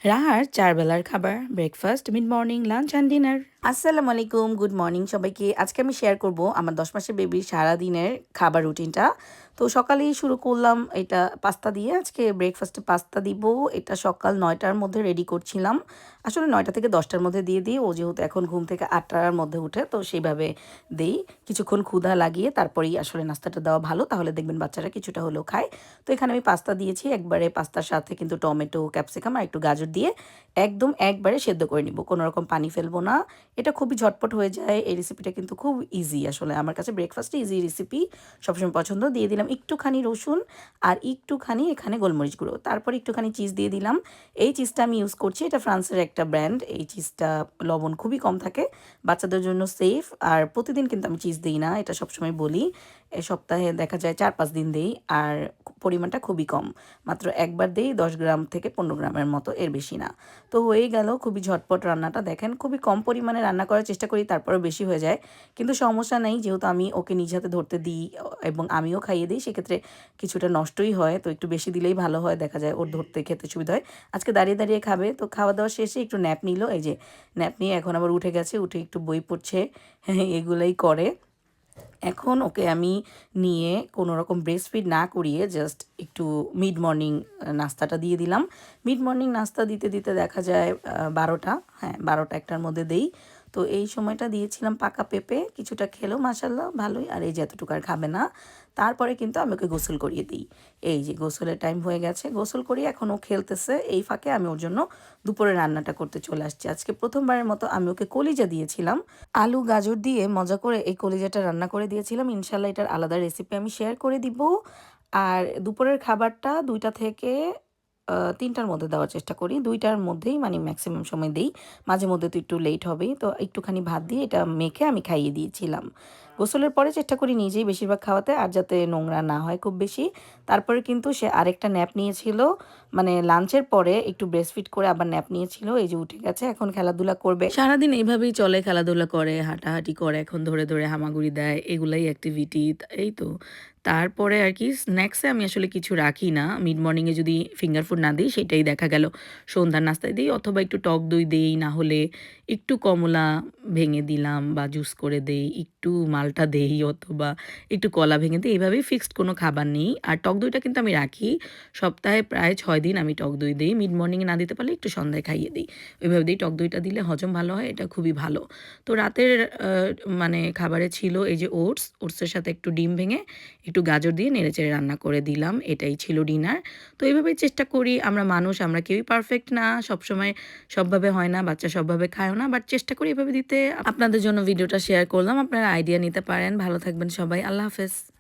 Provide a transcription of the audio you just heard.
রাহার ৪ বেলার খাবার, breakfast, mid morning, lunch and dinner. আসসালামু আলাইকুম, গুড মর্নিং সবাইকে। আজকে আমি শেয়ার করব আমার ১০ মাসের বেবির সারাদিনের খাবার রুটিনটা। তো সকালেই শুরু করলাম এটা পাস্তা দিয়ে। আজকে ব্রেকফাস্টে পাস্তা দিব। এটা সকাল ৯টার মধ্যে রেডি করছিলাম। আসলে ৯টা থেকে ১০টার মধ্যে দিয়ে দিই। ও যেহেতু এখন ঘুম থেকে ৮টার মধ্যে উঠে, তো সেইভাবে দেই। কিছুক্ষণ ক্ষুধা লাগিয়ে তারপরেই আসলে নাস্তাটা দেওয়া ভালো, তাহলে দেখবেন বাচ্চারা কিছুটা হলেও খায়। তো এখানে আমি পাস্তা দিয়েছি। একবারে পাস্তার সাথে কিন্তু টমেটো, ক্যাপসিকাম আর একটু গাজর দিয়ে একদম একবারে সেদ্ধ করে নিব, কোনো রকম পানি ফেলবো না। এটা খুবই ঝটপট হয়ে যায়। এই রেসিপিটা কিন্তু খুব ইজি, আসলে আমার কাছে ব্রেকফাস্টে ইজি রেসিপি, সবসময় পছন্দ। দিয়ে দিলাম একটুখানি রসুন আর একটুখানি এখানে গোলমরিচ গুঁড়ো, তারপর একটুখানি চিজ দিয়ে দিলাম। এই চিজটা আমি ইউজ করছি, এটা ফ্রান্সের একটা ব্র্যান্ড। এই চিজটা লবণ খুবই কম থাকে, বাচ্চাদের জন্য সেফ। আর প্রতিদিন কিন্তু আমি চিজ দিই না, এটা সবসময় বলি। সপ্তাহে দেখা যায় ৪-৫ দিন দিই, আর পরিমাণটা খুবই কম, মাত্র একবার দিই ১০ গ্রাম থেকে ১৫ গ্রামের মতো, এর বেশি না। তো হয়ে গেল খুবই ঝটপট রান্নাটা। দেখেন খুবই কম পরিমাণে রান্না করার চেষ্টা করি, তারপরেও বেশি হয়ে যায়, কিন্তু সমস্যা নেই, যেহেতু আমি ওকে নিজ হাতে ধরতে দিই এবং আমিও খাইয়ে দিই, সেক্ষেত্রে কিছুটা নষ্টই হয়। তো একটু বেশি দিলেই ভালো হয়, দেখা যায় ওর ধরতে খেতে সুবিধা হয়। আজকে দাঁড়িয়ে দাঁড়িয়ে খাবে, তো খাওয়া দাওয়া শেষে একটু ন্যাপ নিল। এই যে ন্যাপ নিয়ে এখন আবার উঠে গেছে, উঠে একটু বই পড়ছে, এগুলাই করে। এখন ওকে আমি নিয়ে কোনো রকম ব্রেস্ট ফিড না করিয়ে জাস্ট একটু মিড মর্নিং নাস্তাটা দিয়ে দিলাম। মিড মর্নিং নাস্তা দিতে দিতে দেখা যায় ১২টা, হ্যাঁ ১২টা ১টার মধ্যে দেই। তো এই সময়টা দিয়েছিলাম পাকা পেঁপে, কিছুটা খেলো মাশাআল্লাহ ভালোই। আর এই যে এতটুকু আর খাবে না। তারপরে কিন্তু আমি ওকে গোসল করিয়ে দিই। এই যে গোসলের টাইম হয়ে গেছে, গোসল করিয়ে এখন ও খেলতেছে। এই ফাঁকে আমি ওর জন্য দুপুরে রান্নাটা করতে চলে আসছি। আজকে প্রথমবারের মতো আমি ওকে কলিজা দিয়েছিলাম। আলু গাজর দিয়ে মজা করে এই কলিজাটা রান্না করে দিয়েছিলাম। ইনশাল্লাহ এটার আলাদা রেসিপি আমি শেয়ার করে দিব। আর দুপুরের খাবারটা ২টা থেকে ৩টার মধ্যে দেওয়ার চেষ্টা করি। ২টার মধ্যেই মানে ম্যাক্সিমাম সময় দেই। মাঝে মধ্যে তো একটু লেট হবেই। তো একটুখানি ভাত দিয়ে এটা মেখে আমি খাইয়ে দিয়েছিলাম। গোসলের পরে চেষ্টা করি নিজেই বেশিরভাগ খাওয়াতে, আর যাতে নোংরা না হয় খুব বেশি। তারপরে কিন্তু সে আরেকটা ন্যাপ নিয়েছিল, মানে লাঞ্চের পরে একটু ব্রেস্টফিড করে আবার ন্যাপ নিয়েছিল। এই যে উঠে গেছে, এখন খেলাধুলা করবে। সারাদিন এইভাবেই চলে, খেলাধুলা করে, হাঁটাহাঁটি করে, এখন ধরে ধরে হামাগুড়ি দেয়, এগুলাই অ্যাক্টিভিটি। এই তো তারপরে আর কি স্ন্যাক্সে আমি আসলে কিছু রাখি না। মিড মর্নিংয়ে যদি ফিঙ্গার ফুড না দিই, সেটাই দেখা গেল সন্ধ্যার নাস্তায় দিই, অথবা একটু টক দই দেই, না হলে একটু কমলা ভেঙে দিলাম বা জুস করে দেই, একটু মালটা দেই, অথবা একটু কলা ভেঙে দিই। এইভাবেই ফিক্সড কোনো খাবার নেই। আর টক দইটা কিন্তু আমি রাখি, সপ্তাহে প্রায় ৬ দিন আমি টক দই দিই। মিড মর্নিংয়ে না দিতে পারলে একটু সন্ধ্যায় খাইয়ে দিই। ওইভাবে দিই, টক দইটা দিলে হজম ভালো হয়, এটা খুবই ভালো। তো রাতের মানে খাবারে ছিল এই যে ওটসের সাথে একটু ডিম ভেঙে একটু গাজর দিয়ে নেড়েচেড়ে রান্না করে দিলাম, এটাই ছিল ডিনার। তো এইভাবেই চেষ্টা করি। আমরা মানুষ, আমরা কেউই পারফেক্ট না, সবসময় সবভাবে হয় না, বাচ্চা সবভাবে খায়ও না, বাট চেষ্টা করি এভাবে দিতে। আপনাদের জন্য ভিডিওটা শেয়ার করলাম, আপনারা আইডিয়া নিতে পারেন। ভালো থাকবেন সবাই, আল্লাহ হাফেজ।